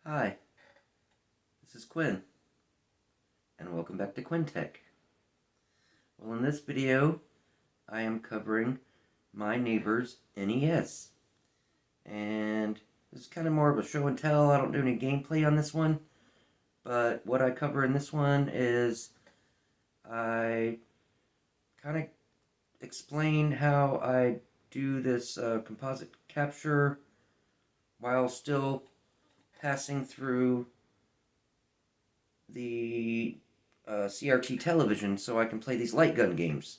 Hi, this is Quinn, and welcome back to QuinTech. Well, in this video, I am covering my neighbor's NES, and this is kind of more of a show and tell. I don't do any gameplay on this one, but what I cover in this one is I kind of explain how I do this composite capture while still passing through the CRT television so I can play these light gun games.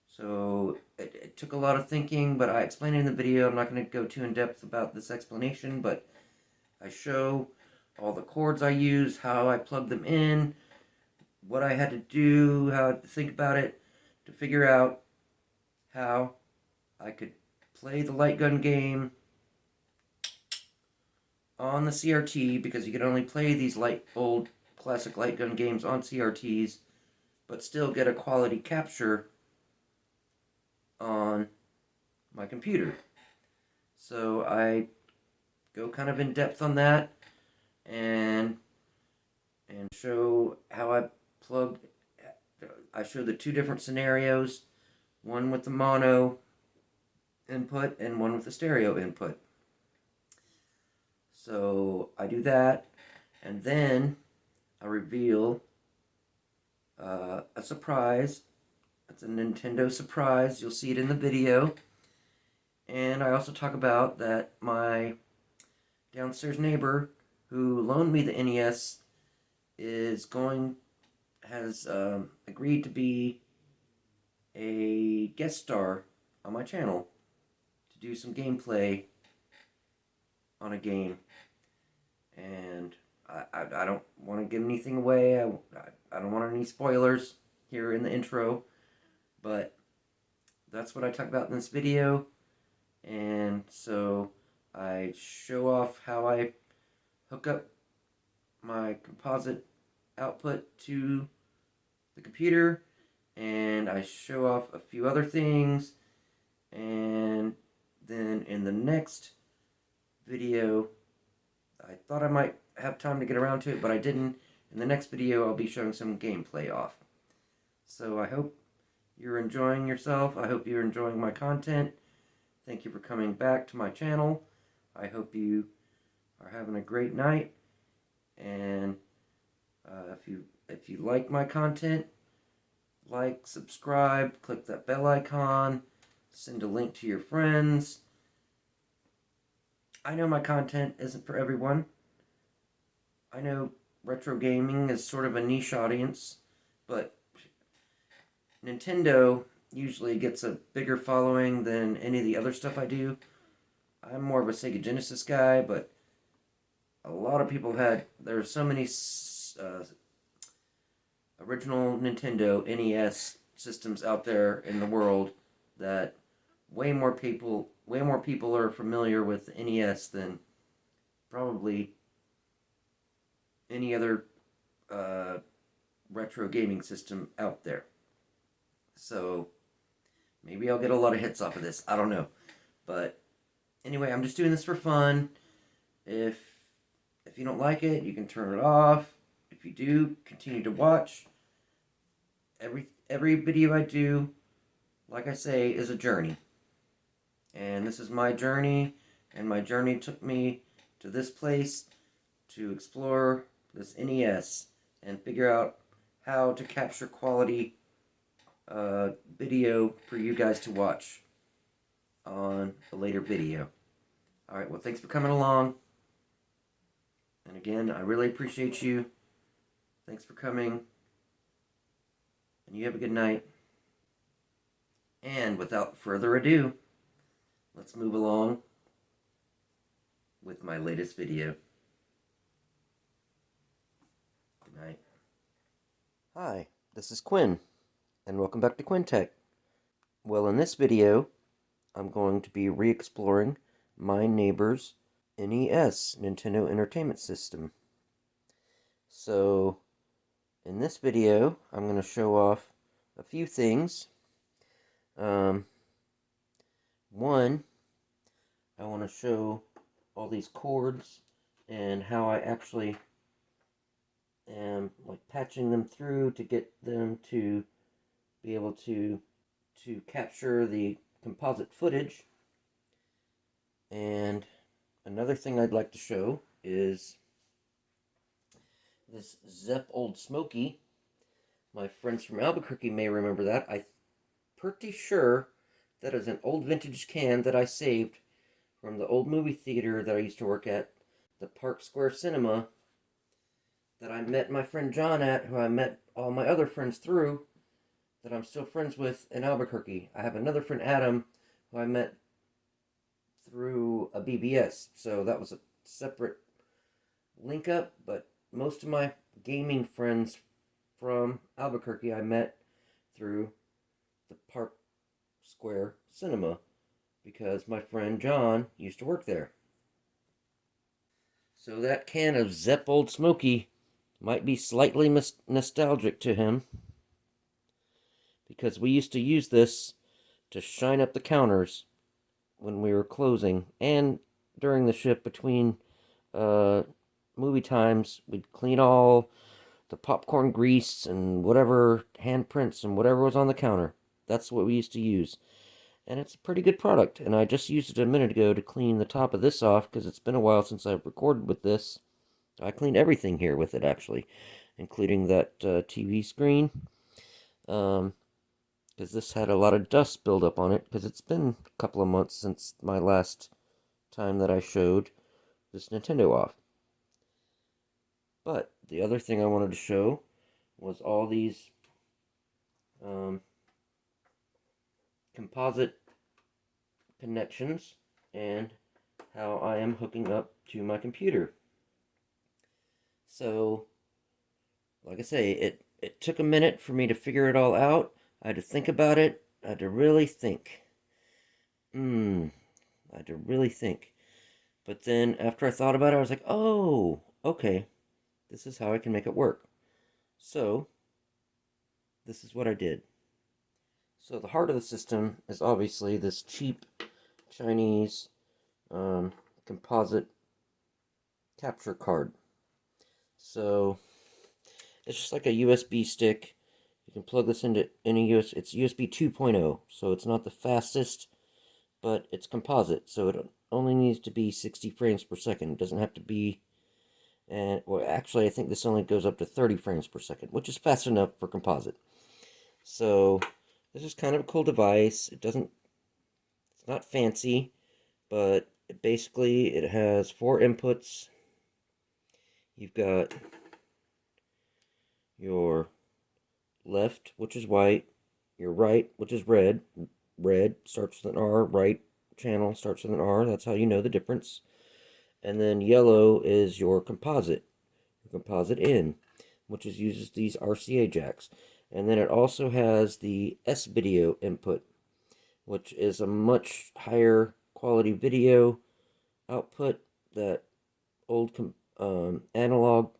So it took a lot of thinking, but I explained it in the video. I'm not going to go too in depth about this explanation, but I show all the cords I use, how I plug them in, what I had to do, how I had to think about it to figure out how I could play the light gun game on the CRT, because you can only play these old classic light gun games on CRTs, but still get a quality capture on my computer. So I go kind of in depth on that and show how I show the two different scenarios, one with the mono input and one with the stereo input. So I do that, and then I reveal a surprise. It's a Nintendo surprise. You'll see it in the video. And I also talk about that my downstairs neighbor who loaned me the NES has agreed to be a guest star on my channel to do some gameplay on a game. And I don't want to give anything away. I don't want any spoilers here in the intro, but that's what I talk about in this video. And so I show off how I hook up my composite output to the computer, and I show off a few other things, and then in the next video, I thought I might have time to get around to it, but I didn't. In the next video, I'll be showing some gameplay off. So I hope you're enjoying yourself. I hope you're enjoying my content. Thank you for coming back to my channel. I hope you are having a great night. And if you like my content, like, subscribe, click that bell icon, send a link to your friends. I know my content isn't for everyone. I know retro gaming is sort of a niche audience, but Nintendo usually gets a bigger following than any of the other stuff I do. I'm more of a Sega Genesis guy, but a lot of people there's so many original Nintendo NES systems out there in the world that way more people are familiar with the NES than probably any other retro gaming system out there. So maybe I'll get a lot of hits off of this. I don't know. But anyway, I'm just doing this for fun. If you don't like it, you can turn it off. If you do, continue to watch. Every video I do, like I say, is a journey. And this is my journey, and my journey took me to this place to explore this NES and figure out how to capture quality video for you guys to watch on a later video. Alright, well, thanks for coming along. And again, I really appreciate you. Thanks for coming. And you have a good night. And without further ado, let's move along with my latest video. Good night. Hi, this is Quinn, and welcome back to QuinTech. Well, in this video, I'm going to be re-exploring my neighbor's NES, Nintendo Entertainment System. So, in this video, I'm going to show off a few things. One, I want to show all these cords and how I actually am like patching them through to get them to be able to capture the composite footage. And another thing I'd like to show is this Zepp Old Smoky. My friends from Albuquerque may remember that. I'm pretty sure that is an old vintage can that I saved from the old movie theater that I used to work at, the Park Square Cinema, that I met my friend John at, who I met all my other friends through, that I'm still friends with in Albuquerque. I have another friend, Adam, who I met through a BBS, so that was a separate link up, but most of my gaming friends from Albuquerque I met through the Park Square Cinema, because my friend John used to work there. So that can of Zepp Old Smoky might be slightly nostalgic to him, because we used to use this to shine up the counters when we were closing, and during the shift between movie times. We'd clean all the popcorn grease and whatever handprints and whatever was on the counter. That's what we used to use. And it's a pretty good product. And I just used it a minute ago to clean the top of this off, because it's been a while since I've recorded with this. I cleaned everything here with it, actually, including that TV screen. Because this had a lot of dust build up on it, because it's been a couple of months since my last time that I showed this Nintendo off. But the other thing I wanted to show was all these composite connections and how I am hooking up to my computer. So, like I say, it took a minute for me to figure it all out. I had to think about it. I had to really think. I had to really think. But then after I thought about it, I was like, oh, okay. This is how I can make it work. So, this is what I did. So the heart of the system is obviously this cheap Chinese composite capture card. So it's just like a USB stick. You can plug this into any it's USB 2.0, so it's not the fastest, but it's composite, so it only needs to be 60 frames per second. It doesn't have to be, and well, actually, I think this only goes up to 30 frames per second, which is fast enough for composite. So this is kind of a cool device. It's not fancy, but basically it has 4 inputs. You've got your left, which is white, your right, which is red. Red starts with an R, right channel starts with an R. That's how you know the difference. And then yellow is your composite in, which uses these RCA jacks. And then it also has the S-video input, which is a much higher quality video output that old analog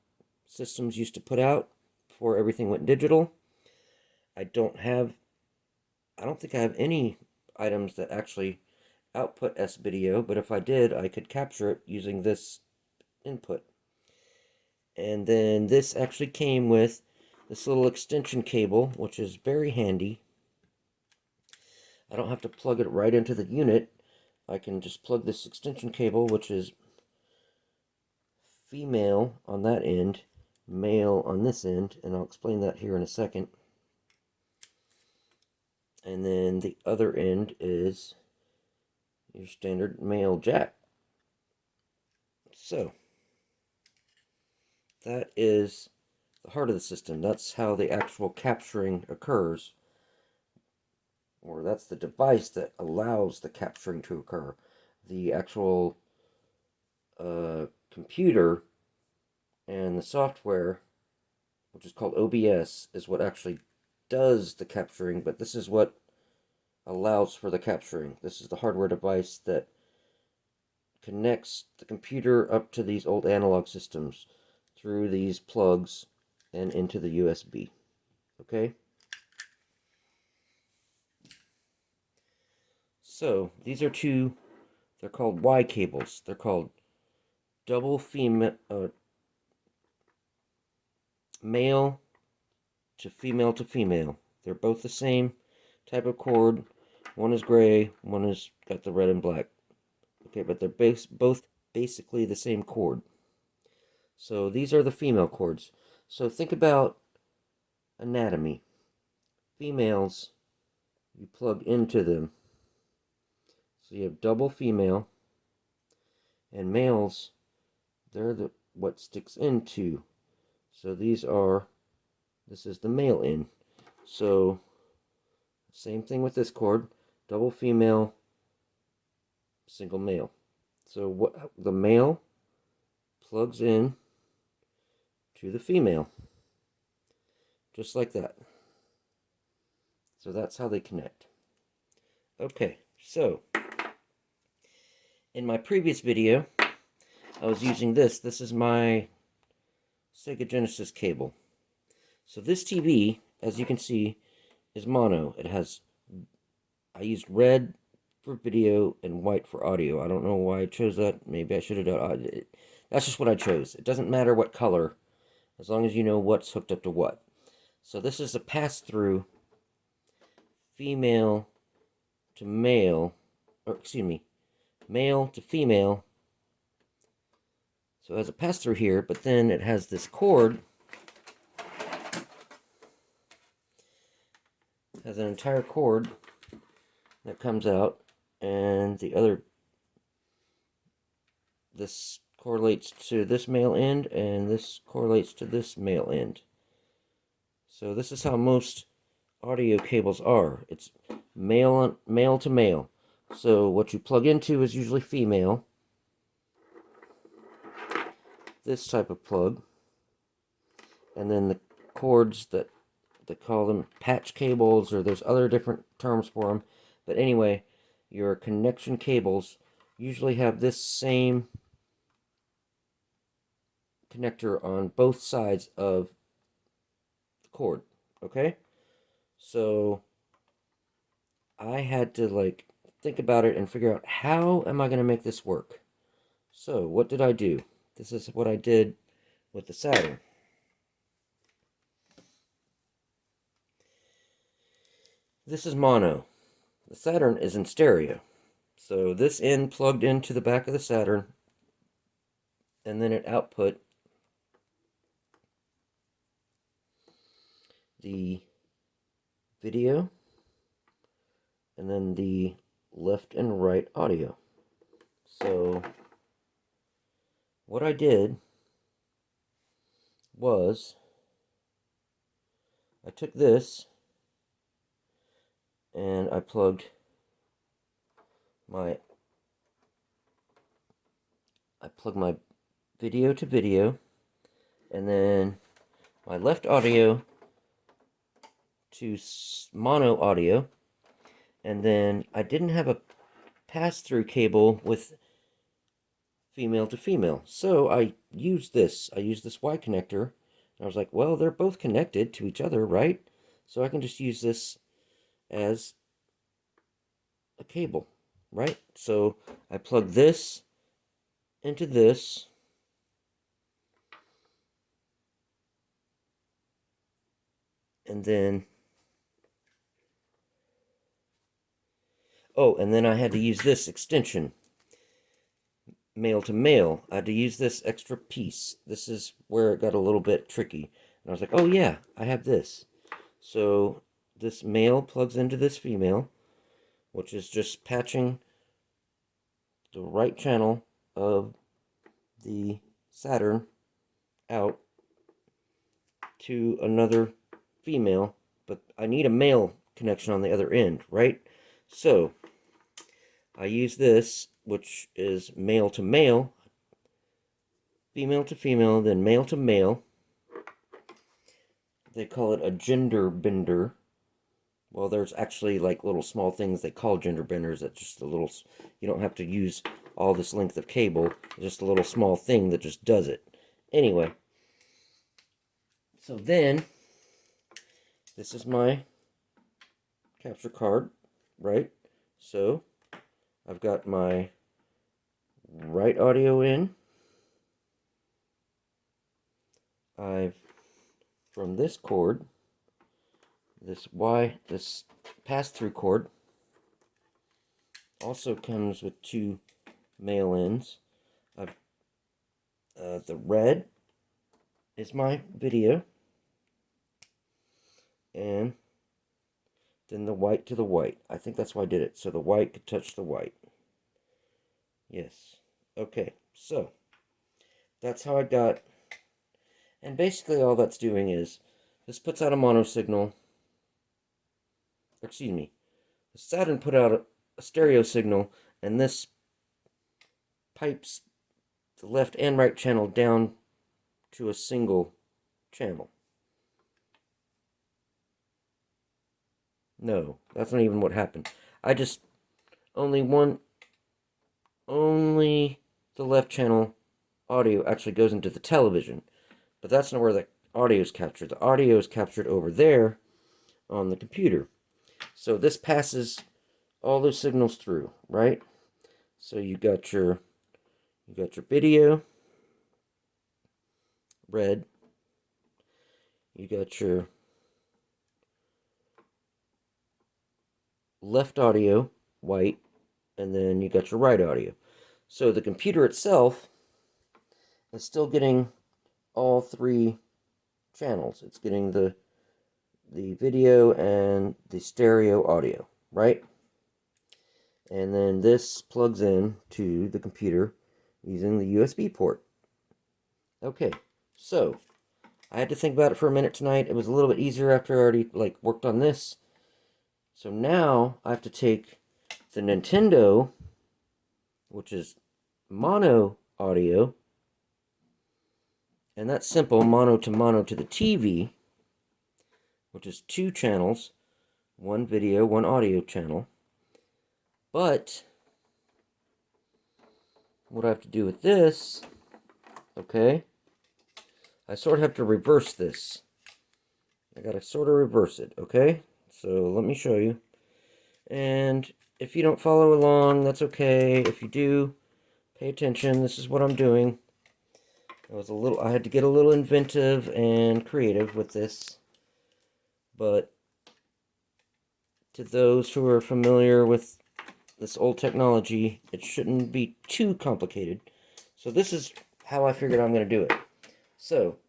systems used to put out before everything went digital. I don't think I have any items that actually output S-video, but if I did, I could capture it using this input. And then this actually came with this little extension cable, which is very handy. I don't have to plug it right into the unit. I can just plug this extension cable, which is female on that end, male on this end, and I'll explain that here in a second. And then the other end is your standard male jack. So that is the heart of the system. That's how the actual capturing occurs, or that's the device that allows the capturing to occur. The actual computer and the software, which is called OBS, is what actually does the capturing, but this is what allows for the capturing. This is the hardware device that connects the computer up to these old analog systems through these plugs and into the USB. Okay? So, these are they're called Y cables. They're called double female, male to female to female. They're both the same type of cord. One is gray, one is got the red and black. Okay, but they're both basically the same cord. So these are the female cords. So think about anatomy. Females, you plug into them. So you have double female, and males, they're what sticks into. So this is the male end. So same thing with this cord, double female, single male. So what the male plugs in to the female, just like that. So that's how they connect. Okay, so in my previous video, I was using this. This is my Sega Genesis cable. So this TV, as you can see, is mono. I used red for video and white for audio. I don't know why I chose that. Maybe I should have done it. That's just what I chose. It doesn't matter what color, as long as you know what's hooked up to what. So this is a pass-through female to male, or excuse me, male to female. So it has a pass-through here, but then it has this cord. It has an entire cord that comes out, and this correlates to this male end, and this correlates to this male end. So this is how most audio cables are. It's male to male. So what you plug into is usually female. This type of plug. And then the cords that they call them patch cables, or there's other different terms for them. But anyway, your connection cables usually have this same connector on both sides of the cord. Okay? So I had to think about it and figure out, how am I going to make this work? So what did I do? This is what I did with the Saturn. This is mono. The Saturn is in stereo. So this end plugged into the back of the Saturn, and then it output the video, and then the left and right audio. So what I did was I took this and I plugged my video to video, and then my left audio to mono audio, and then I didn't have a pass-through cable with female to female, so I used this Y connector, and I was like, well, they're both connected to each other, right? So I can just use this as a cable, right? So I plug this into this, and then and then I had to use this extension, male to male. I had to use this extra piece. This is where it got a little bit tricky. And I was like, oh yeah, I have this. So this male plugs into this female, which is just patching the right channel of the Saturn out to another female, but I need a male connection on the other end, right? So I use this, which is male to male, female to female, then male to male. They call it a gender bender. Well, there's actually little small things they call gender benders. That's just a little, you don't have to use all this length of cable, just a little small thing that just does it. Anyway, so then this is my capture card, right? So I've got my right audio in, from this cord, this pass-through cord, also comes with two male ends. The red is my video, and then the white to the white. I think that's why I did it, so the white could touch the white. Yes. Okay, so that's how I got, and basically all that's doing is, this puts out a mono signal, excuse me, the Saturn put out a stereo signal, and this pipes the left and right channel down to a single channel. No, that's not even what happened. I just, only the left channel audio actually goes into the television. But that's not where the audio is captured. The audio is captured over there on the computer. So this passes all those signals through, right? So you got your video, red. You got your left audio, white, and then you got your right audio. So the computer itself is still getting all three channels. It's getting the video and the stereo audio, right? And then this plugs in to the computer using the USB port. Okay, so I had to think about it for a minute tonight. It was a little bit easier after I already worked on this. So now I have to take the Nintendo, which is mono audio, and that's simple, mono to the TV, which is two channels, one video, one audio channel. But what I have to do with this, okay, I sort of have to reverse this. I gotta sort of reverse it, okay? So let me show you. And if you don't follow along, that's okay. If you do, pay attention. This is what I'm doing. I had to get a little inventive and creative with this. But to those who are familiar with this old technology, it shouldn't be too complicated. So this is how I figured I'm going to do it. So,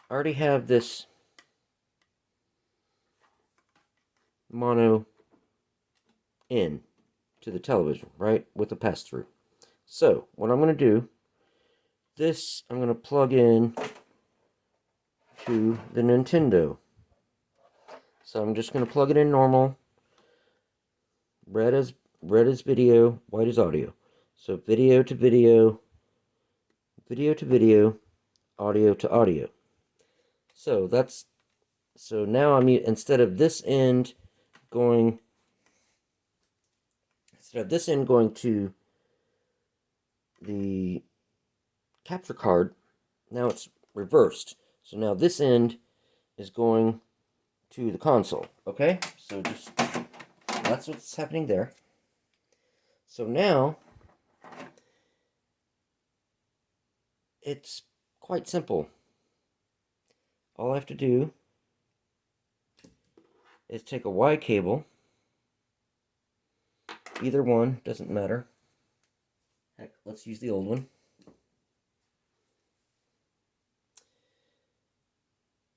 I already have this mono in to the television, right, with a pass-through. So, what I'm going to do, this I'm going to plug in to the Nintendo. So I'm just going to plug it in normal. Red is video, white is audio. So video to video, video to video, audio to audio. So now I'm, instead of this end going to the capture card, now it's reversed. So now this end is going to the console, okay? So that's what's happening there. So now it's quite simple. All I have to do is take a Y cable, either one, doesn't matter. Heck, let's use the old one.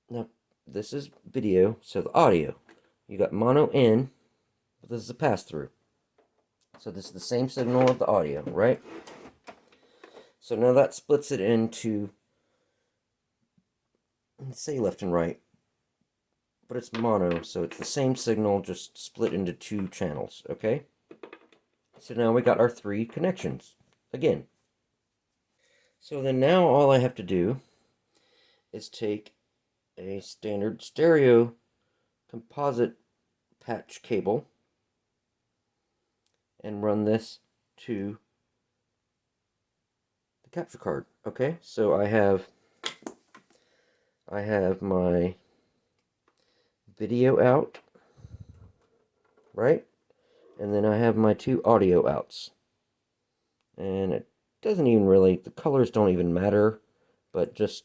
Now, this is video, so the audio. You got mono in, but this is a pass-through. So this is the same signal of the audio, right? So now that splits it into, let's say left and right, but it's mono, so it's the same signal, just split into two channels, okay? So now we got our three connections, again. So then now all I have to do is take a standard stereo composite patch cable and run this to the capture card. Okay, so I have my video out, right? And then I have my two audio outs. And it doesn't even really, the colors don't even matter, but just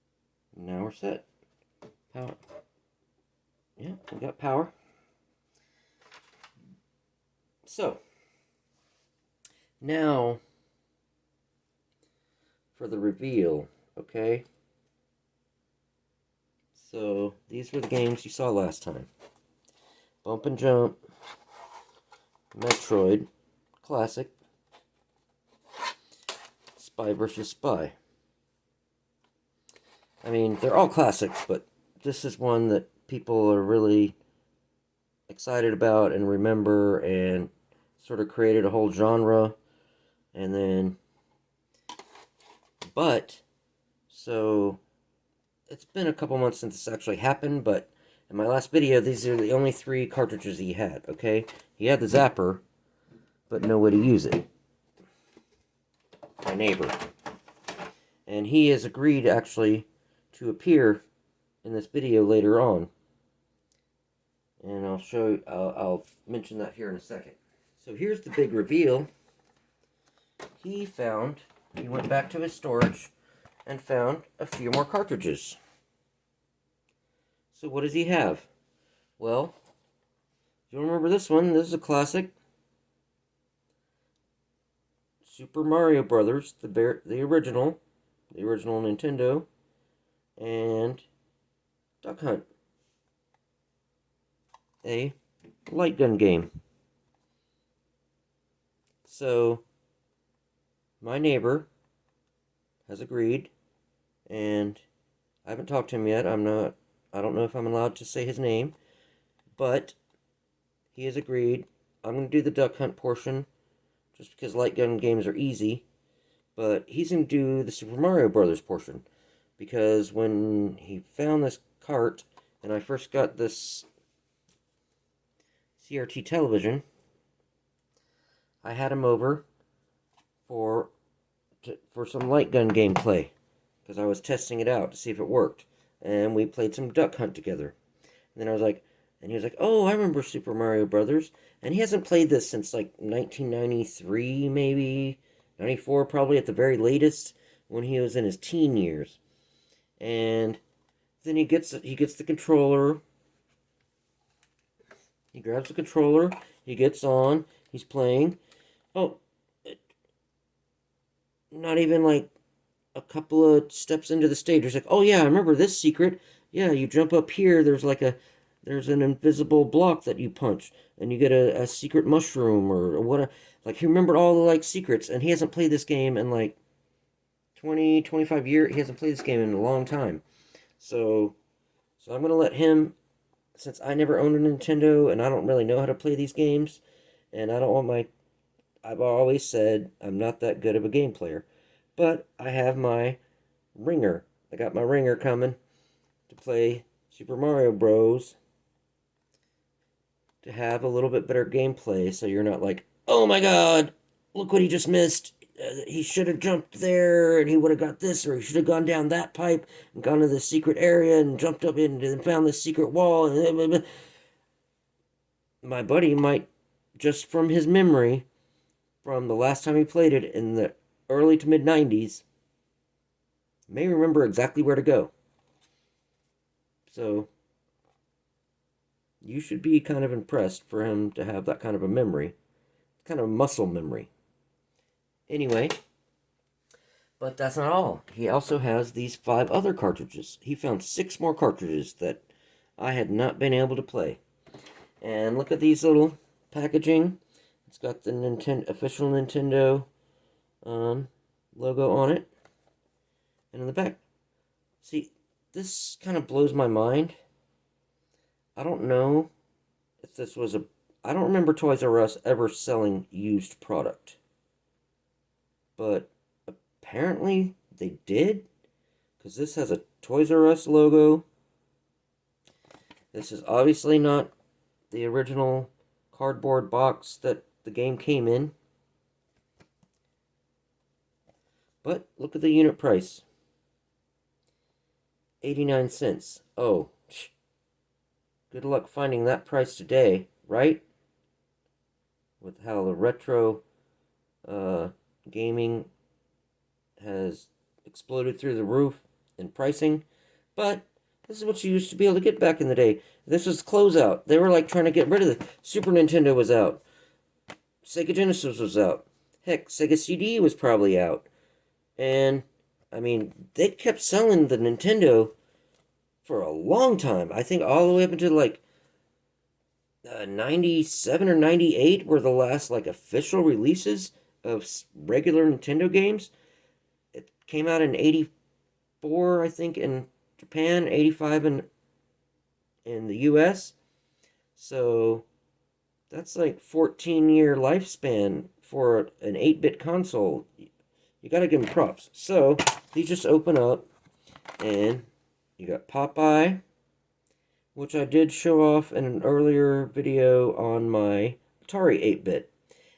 Now we're set. Power. Yeah, we got power. So, now for the reveal, okay? So, these were the games you saw last time. Bump and Jump, Metroid, Classic, Spy vs. Spy. I mean, they're all classics, but this is one that people are really excited about and remember, and sort of created a whole genre. And then, so it's been a couple months since this actually happened, but in my last video, these are the only 3 cartridges he had, okay? He had the Zapper, but no way to use it. My neighbor. And he has agreed, actually, to appear in this video later on. And I'll show you, I'll mention that here in a second. So here's the big reveal. He went back to his storage and found a few more cartridges. So what does he have? Well, you'll remember this one. This is a classic. Super Mario Brothers, the original Nintendo, and Duck Hunt, a light gun game. So, my neighbor has agreed, and I haven't talked to him yet. I don't know if I'm allowed to say his name, but he has agreed. I'm going to do the Duck Hunt portion, just because light gun games are easy, but he's going to do the Super Mario Brothers portion, because when he found this cart, and I first got this CRT television, I had him over for some light gun gameplay, because I was testing it out to see if it worked, and we played some Duck Hunt together. And then I was like, and he was like, oh, I remember Super Mario Brothers, and he hasn't played this since like 1993, maybe 94, probably at the very latest, when he was in his teen years. And then he gets the controller. He grabs the controller. He gets on. He's playing. Oh, not even like a couple of steps into the stage. He's like, oh yeah, I remember this secret. Yeah, you jump up here. There's an invisible block that you punch, and you get a secret mushroom or what. Like, he remembered all the like secrets, and he hasn't played this game in like 20, 25 years. He hasn't played this game in a long time. So I'm gonna let him, since I never owned a Nintendo and I don't really know how to play these games, and I've always said I'm not that good of a game player, but I have my ringer. I got my ringer coming to play Super Mario Bros. To have a little bit better gameplay, so you're not like, oh my god, look what he just missed. He should have jumped there, and he would have got this, or he should have gone down that pipe and gone to the secret area and jumped up in and found the secret wall. And my buddy might, just from his memory, from the last time he played it in the early to mid 90s, may remember exactly where to go. So you should be kind of impressed for him to have that kind of a memory. Kind of a muscle memory. Anyway, but that's not all. He also has these 5 other cartridges. He found 6 more cartridges that I had not been able to play. And look at these little packaging. It's got the official Nintendo logo on it. And in the back, see, this kind of blows my mind. I don't know if this was I don't remember Toys R Us ever selling used product. But apparently they did, because this has a Toys R Us logo. This is obviously not the original cardboard box that the game came in. But look at the unit price. 89 cents. Oh, good luck finding that price today, right? With how the retro gaming has exploded through the roof in pricing. But this is what you used to be able to get back in the day. This was closeout. They were like trying to get rid of the Super Nintendo was out. Sega Genesis was out. Heck, Sega CD was probably out. And, I mean, they kept selling the Nintendo for a long time. I think all the way up until like 97 or 98 were the last like official releases of regular Nintendo games. It came out in 84, I think, in Japan, 85 in the US. So that's like 14-year lifespan for an 8-bit console. You gotta give them props. So these just open up, and you got Popeye, which I did show off in an earlier video on my Atari 8-bit.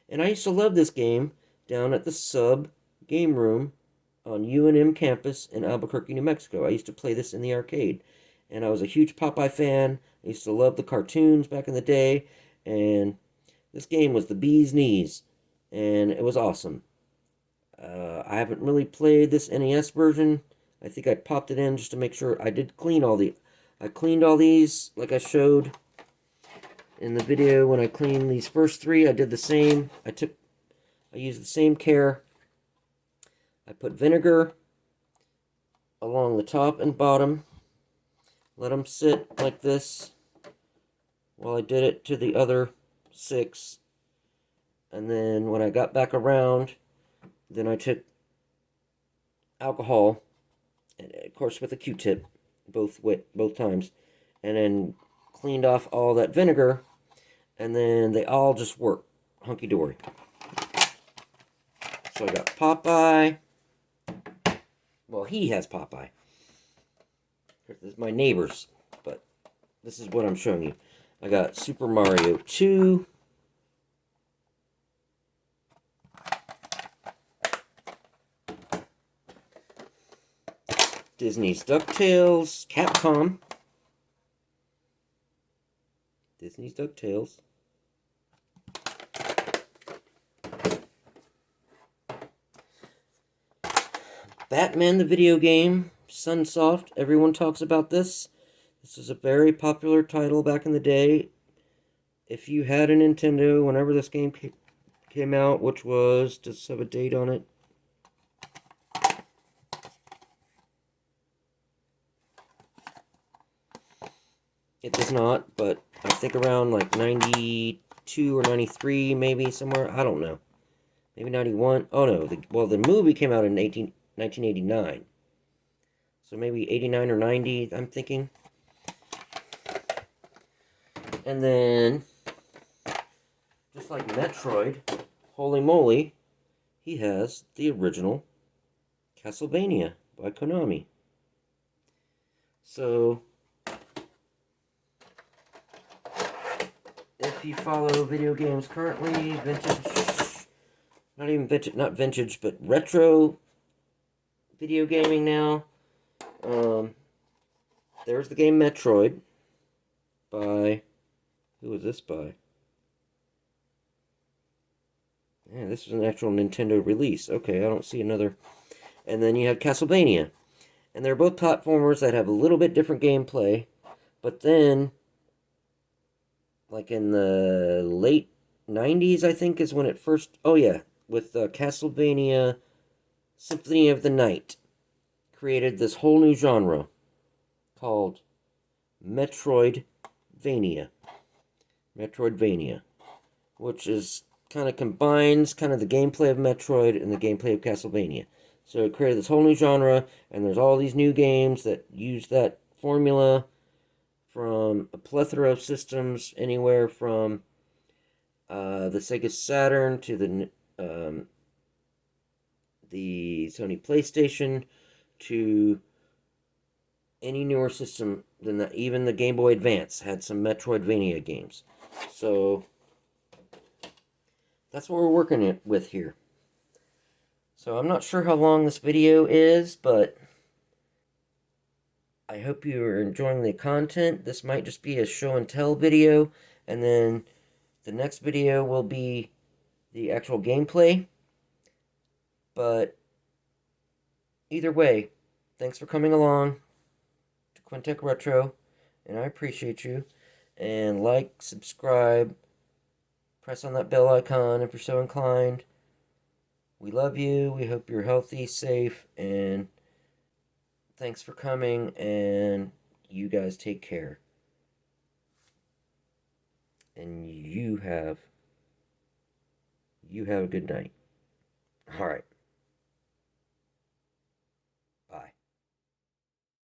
And I used to love this game down at the Sub Game Room on UNM campus in Albuquerque, New Mexico. I used to play this in the arcade. And I was a huge Popeye fan. I used to love the cartoons back in the day. And this game was the bee's knees. And it was awesome. I haven't really played this NES version. I think I popped it in just to make sure. I did clean all the... I cleaned all these like I showed in the video. When I cleaned these first three, I did the same. I used the same care. I put vinegar along the top and bottom. Let them sit like this while I did it to the other 6. And then when I got back around, then I took alcohol, and of course with a Q-tip, both times, and then cleaned off all that vinegar, and then they all just work hunky-dory. So I got Popeye. Well, he has Popeye. This is my neighbor's, but this is what I'm showing you. I got Super Mario 2. Disney's DuckTales, Capcom. Disney's DuckTales. Batman the video game, Sunsoft. Everyone talks about this. This is a very popular title back in the day. If you had a Nintendo, whenever this game came out, which was, does have a date on it? It does not, but I think around like 92 or 93, maybe somewhere. I don't know. Maybe 91. Oh no, the movie came out in 1989. So maybe 89 or 90, I'm thinking. And then, just like Metroid, holy moly, he has the original Castlevania by Konami. So, if you follow video games currently, vintage, not vintage, but retro video gaming now, there's the game Metroid by, who was this by? Yeah, this was an actual Nintendo release. Okay, I don't see another. And then you have Castlevania. And they're both platformers that have a little bit different gameplay. But then, like in the late 90s, I think, is when it first... Oh, yeah. With Castlevania Symphony of the Night. Created this whole new genre called Metroidvania. Metroidvania. Which is kind of combines kind of the gameplay of Metroid and the gameplay of Castlevania. So it created this whole new genre, and there's all these new games that use that formula from a plethora of systems, anywhere from the Sega Saturn to the Sony PlayStation to any newer system than that. Even the Game Boy Advance had some Metroidvania games. So that's what we're working with here. So I'm not sure how long this video is, but I hope you are enjoying the content. This might just be a show and tell video, and then the next video will be the actual gameplay. But either way, thanks for coming along. Quintech Retro, and I appreciate you. And like, subscribe, press on that bell icon if you're so inclined. We love you. We hope you're healthy, safe, and thanks for coming. And you guys take care. And you have a good night. All right.